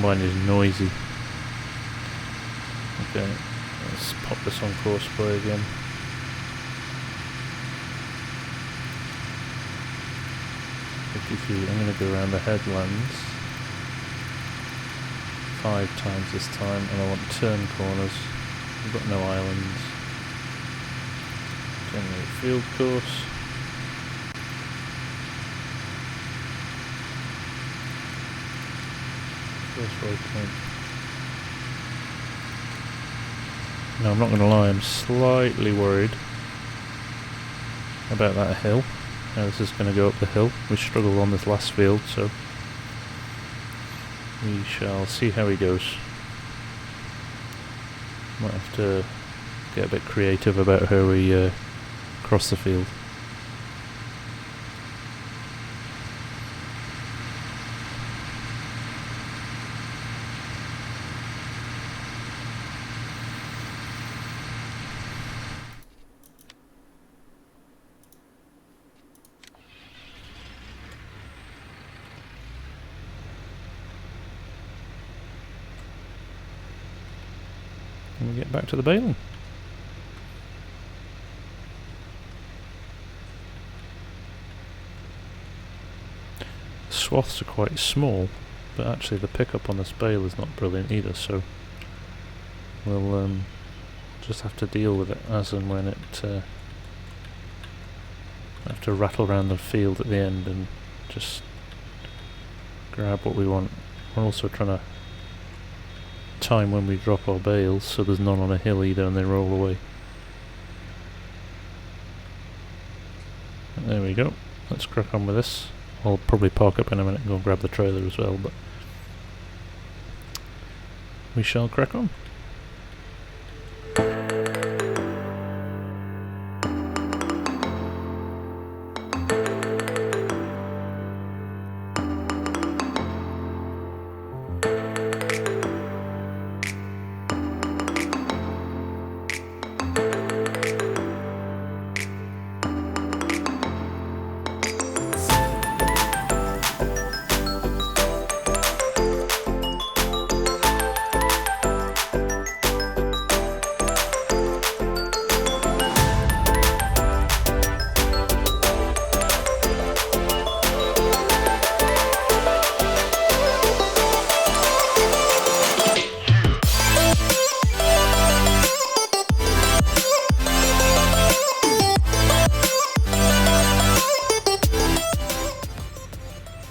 combine is noisy. Okay, let's pop this on course play again. I'm going to go around the headlands 5 times this time, and I want turn corners. I've got no islands. Generate field course. First waypoint. Now I'm not going to lie, I'm slightly worried about that hill. Now this is going to go up the hill. We struggled on this last field, so we shall see how he goes. Might have to get a bit creative about how we cross the field. And we get back to the baling. The swaths are quite small, but actually the pickup on this bale is not brilliant either, so we'll just have to deal with it as and when it have to rattle around the field at the end and just grab what we want. We're also trying to time when we drop our bales so there's none on a hill either and they roll away. And there we go. Let's crack on with this. I'll probably park up in a minute and go and grab the trailer as well, but we shall crack on.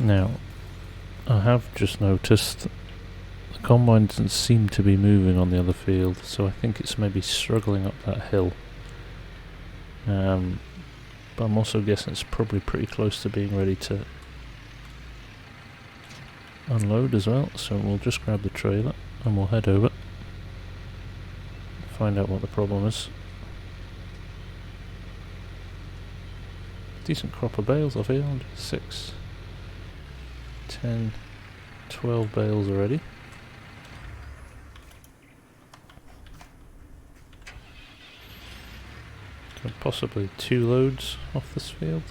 Now, I have just noticed the combine doesn't seem to be moving on the other field, so I think it's maybe struggling up that hill. But I'm also guessing it's probably pretty close to being ready to unload as well, so we'll just grab the trailer and we'll head over, find out what the problem is. Decent crop of bales off here, 6, 10, 12 bales already. So possibly 2 loads off this field.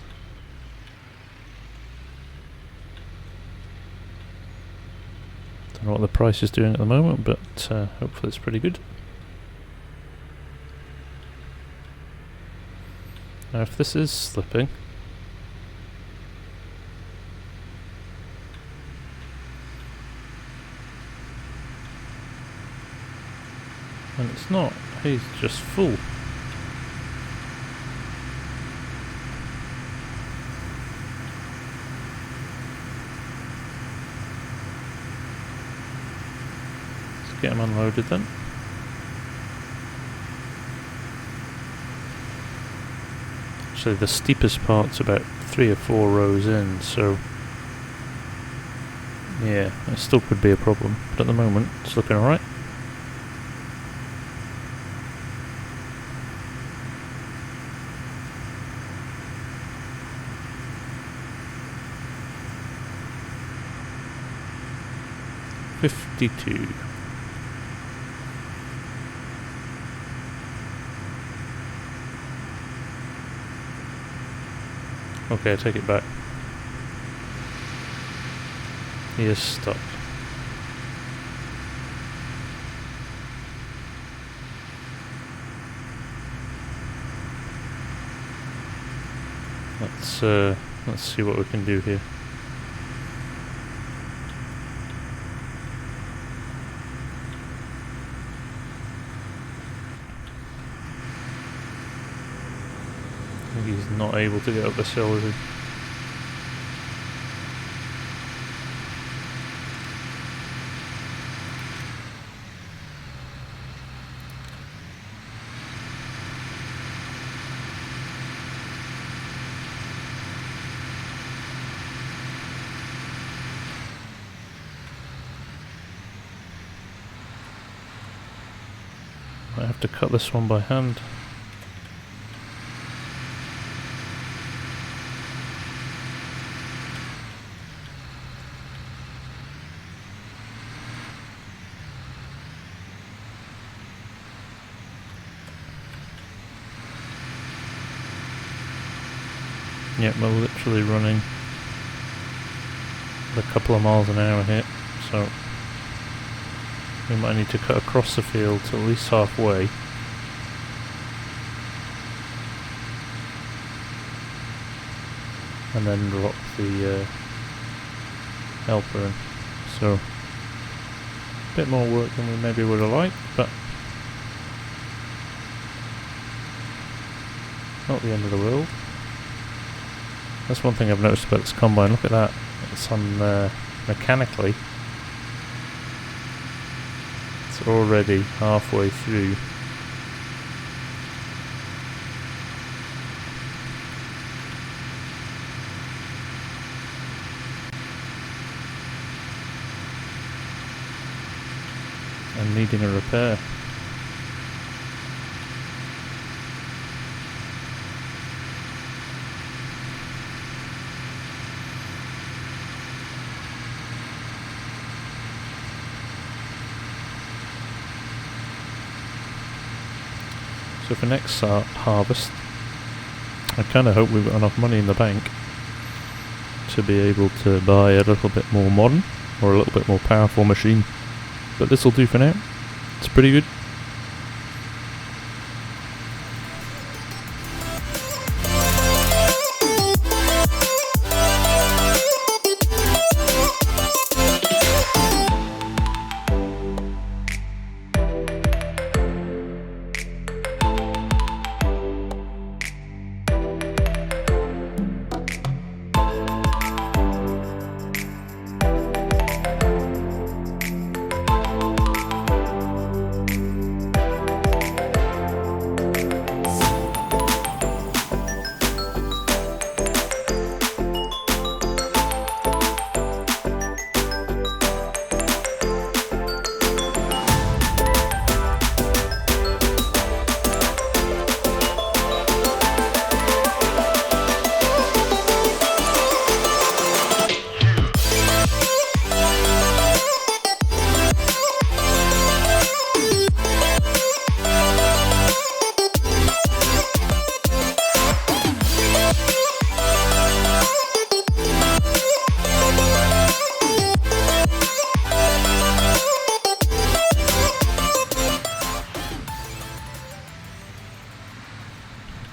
Don't know what the price is doing at the moment, but hopefully it's pretty good. Now if this is slipping, and it's not, he's just full. Let's get him unloaded then. Actually the steepest part's about 3 or 4 rows in, so yeah, it still could be a problem, but at the moment it's looking alright. $52. Okay, I take it back. He is stuck. Let's see what we can do here. I think he's not able to get up this hill, is he? I have to cut this one by hand. Yep, we're literally running a couple of miles an hour here, so we might need to cut across the field to at least halfway. And then drop the helper in. So, a bit more work than we maybe would have liked, but not the end of the world. That's one thing I've noticed about this combine. Look at that. It's on mechanically. It's already halfway through. And needing a repair. So for next harvest, I kind of hope we've got enough money in the bank to be able to buy a little bit more modern or a little bit more powerful machine. But this will do for now. It's pretty good.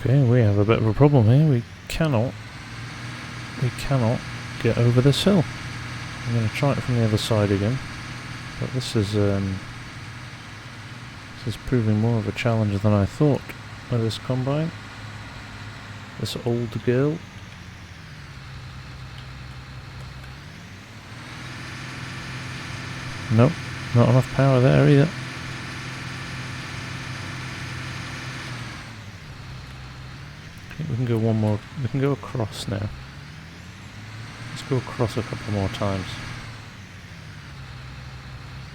Okay, we have a bit of a problem here. We cannot get over this hill. I'm going to try it from the other side again, but this is proving more of a challenge than I thought with this combine. This old girl. Nope, not enough power there either. We can go one more, we can go across now. Let's go across a couple more times.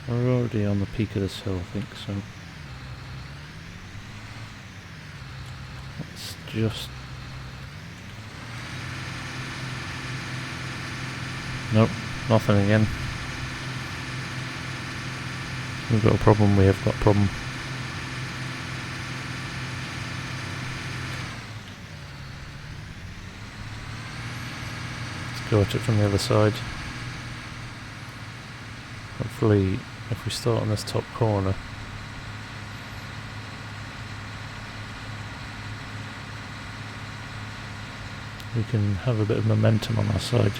We're already on the peak of this hill, I think, so let's just... Nope, nothing again. We've got a problem, we have got a problem. Go at it from the other side. Hopefully, if we start on this top corner, we can have a bit of momentum on our side.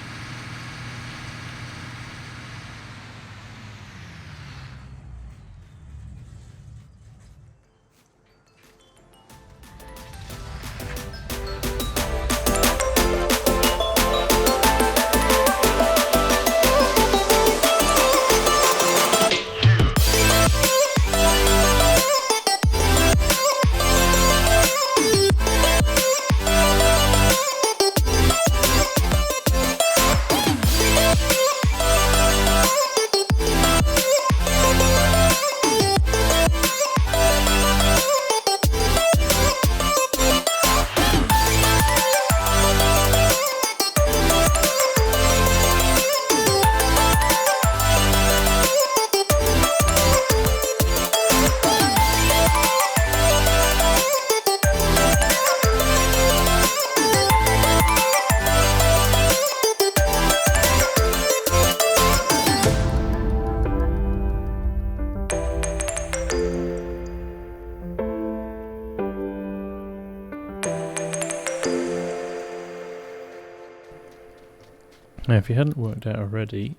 Now, if you hadn't worked out already,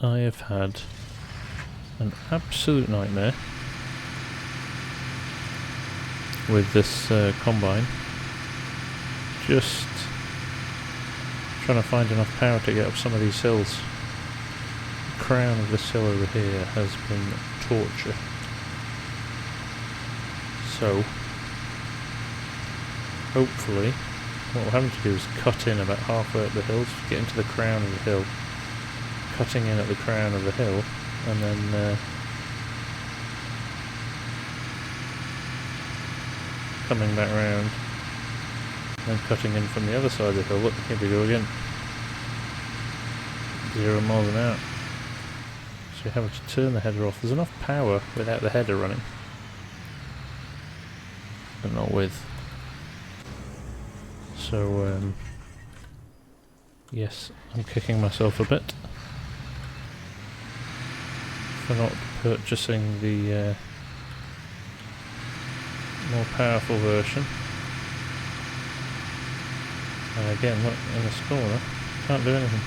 I have had an absolute nightmare with this combine. Just trying to find enough power to get up some of these hills. The crown of this hill over here has been torture. So, hopefully, what we're having to do is cut in about halfway up the hill to get into the crown of the hill. Cutting in at the crown of the hill, and then coming back round, and cutting in from the other side of the hill. Look, here we go again. 0 miles an hour. So you have to turn the header off. There's enough power without the header running, but not with. So, yes, I'm kicking myself a bit for not purchasing the more powerful version. And again, look, in this corner, can't do anything.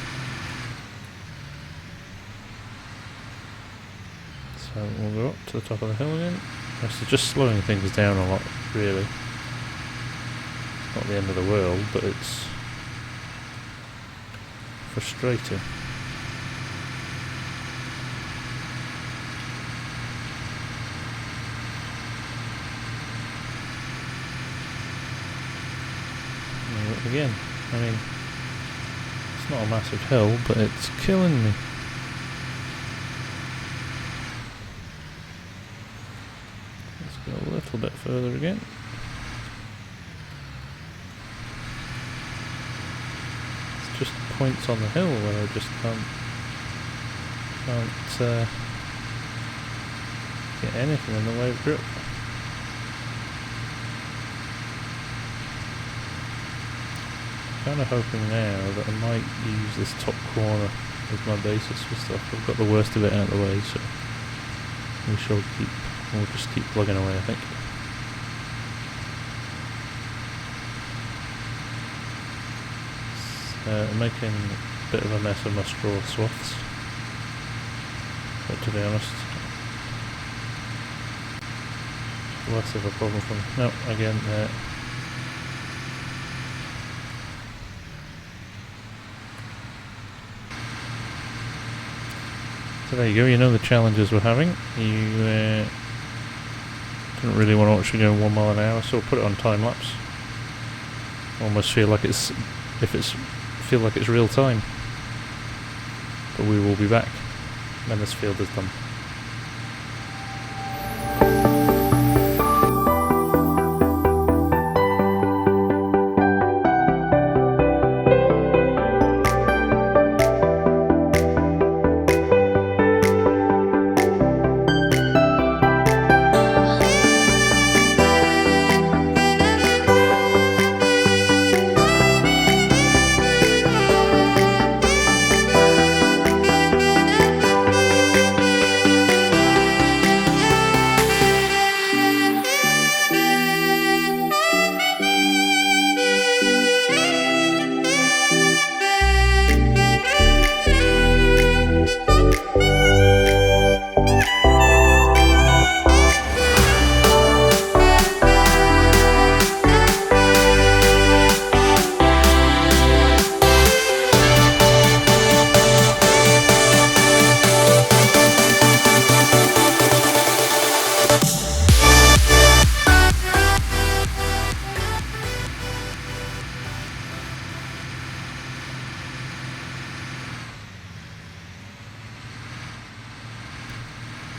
So we'll go up to the top of the hill again. This is just slowing things down a lot, really. Not the end of the world, but it's frustrating. Again, I mean, it's not a massive hill, but it's killing me. Let's go a little bit further again. Just points on the hill where I just can't get anything in the way of grip. Kind of hoping now that I might use this top corner as my basis for stuff. I've got the worst of it out of the way, so we'll just keep plugging away, I think. I'm making a bit of a mess of my straw swaths, but to be honest, less of a problem for me. No, again, so there you go, you know the challenges we're having. You don't really want to actually go 1 mile an hour, so we'll put it on time lapse. Almost feel like it's real time. But we will be back when this field is done.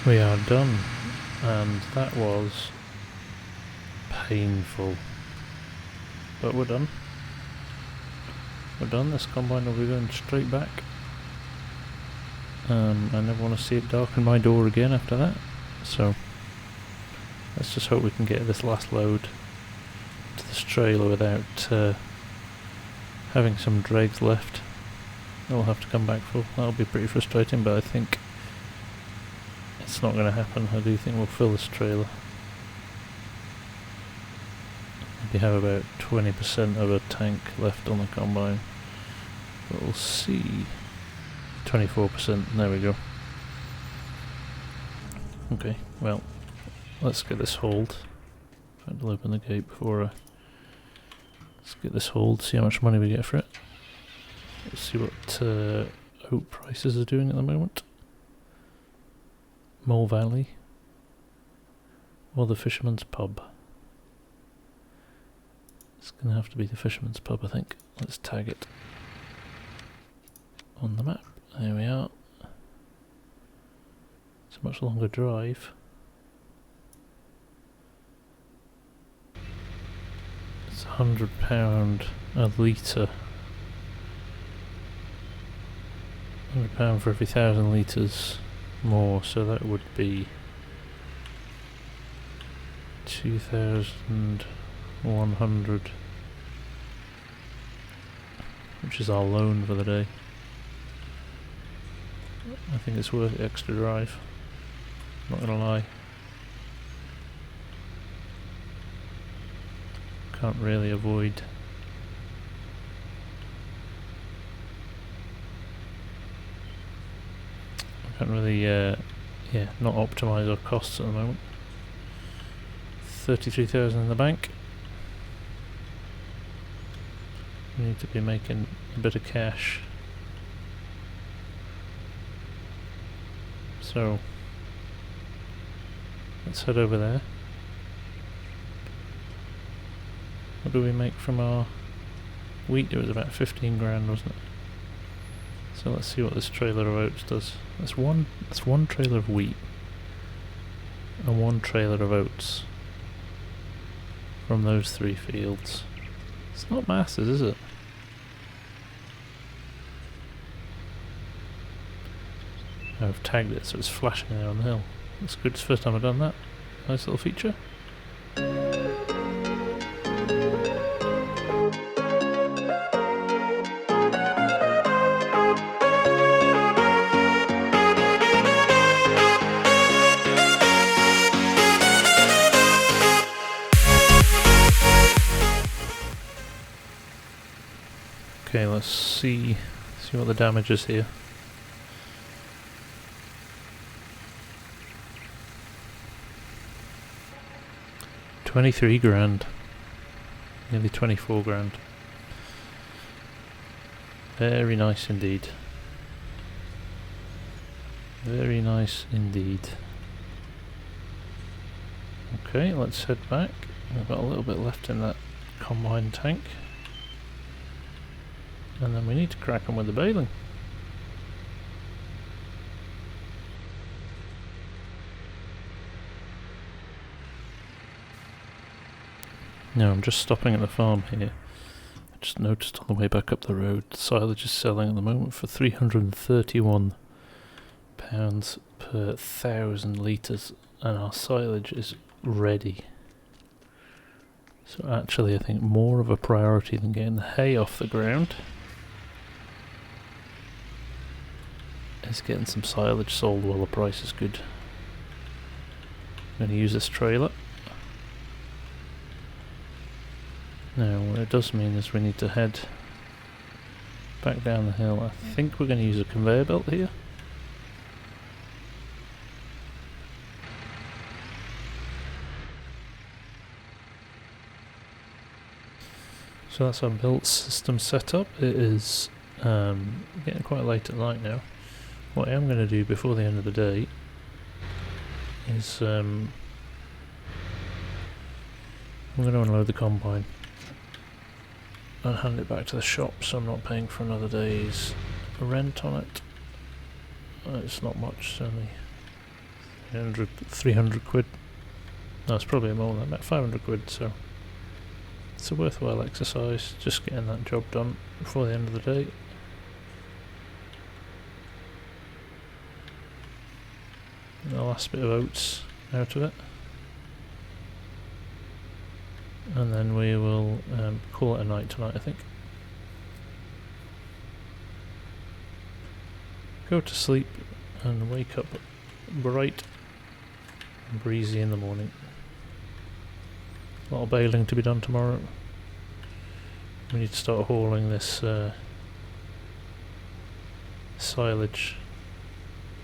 We are done, and that was painful, but we're done. We're done. This combine will be going straight back. I never want to see it darken my door again after that, so let's just hope we can get this last load to this trailer without having some dregs left. We'll have to come back full. That'll be pretty frustrating, but I think it's not going to happen. I do think we'll fill this trailer. We have about 20% of a tank left on the combine, but we'll see. 24%, there we go. Okay, well, let's get this hauled. I'll open the gate before let's get this hauled, see how much money we get for it. Let's see what oat prices are doing at the moment. Mole Valley or the Fisherman's Pub. It's gonna have to be the Fisherman's Pub, I think. Let's tag it on the map. There we are. It's a much longer drive. It's £100 a litre. £100 for every 1,000 litres more, so that would be 2,100, which is our loan for the day. I think it's worth the extra drive, not gonna lie. Can't really avoid not optimise our costs at the moment. 33,000 in the bank. We need to be making a bit of cash. So let's head over there. What do we make from our wheat? It was about 15 grand, wasn't it? So let's see what this trailer of oats does. That's one trailer of wheat and one trailer of oats from those 3 fields. It's not masses, is it? I've tagged it so it's flashing there on the hill. That's good, it's the first time I've done that. Nice little feature. Okay, let's see what the damage is here. £23 grand, nearly 24 grand. Very nice indeed. Very nice indeed. Okay, let's head back. We've got a little bit left in that combine tank. And then we need to crack on with the baling. Now I'm just stopping at the farm here. I just noticed on the way back up the road, silage is selling at the moment for £331 per 1,000 litres, and our silage is ready. So actually I think more of a priority than getting the hay off the ground is getting some silage sold while the price is good. I'm going to use this trailer. Now what it does mean is we need to head back down the hill. I think we're going to use a conveyor belt here. So that's our built system setup. It is getting quite late at night now. What I am going to do before the end of the day is I'm going to unload the combine and hand it back to the shop, so I'm not paying for another day's rent on it. It's not much, it's only 300 quid. No, it's probably more than that, about 500 quid, so it's a worthwhile exercise, just getting that job done before the end of the day. And the last bit of oats out of it. And then we will call it a night tonight, I think. Go to sleep and wake up bright and breezy in the morning. A lot of baling to be done tomorrow. We need to start hauling this silage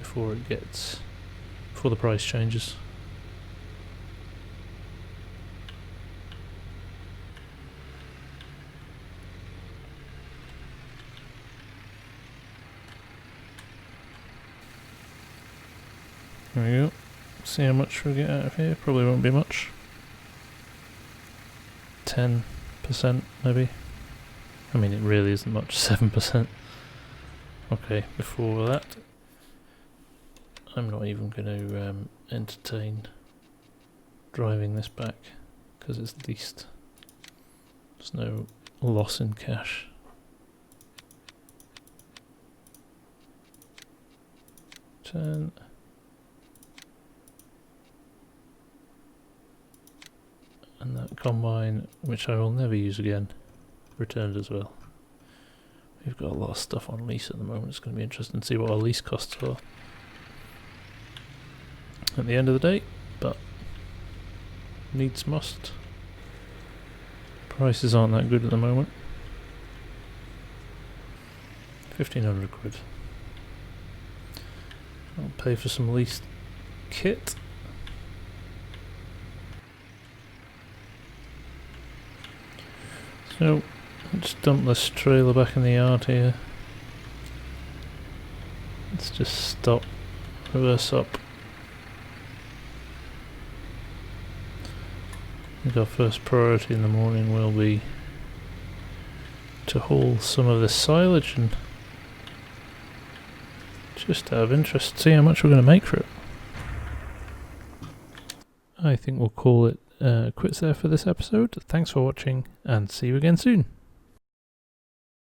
before the price changes. There we go. See how much we get out of here. Probably won't be much. 10% maybe. I mean, it really isn't much. 7%. Okay, before that, I'm not even going to entertain driving this back because it's leased. There's no loss in cash. And that combine, which I will never use again, returned as well. We've got a lot of stuff on lease at the moment. It's going to be interesting to see what our lease costs are at the end of the day, but needs must. Prices aren't that good at the moment. 1,500 quid. I'll pay for some leased kit. So, let's dump this trailer back in the yard here. Let's just stop, reverse up. I think our first priority in the morning will be to haul some of this silage and just out of interest, see how much we're going to make for it. I think we'll call it quits there for this episode. Thanks for watching and see you again soon.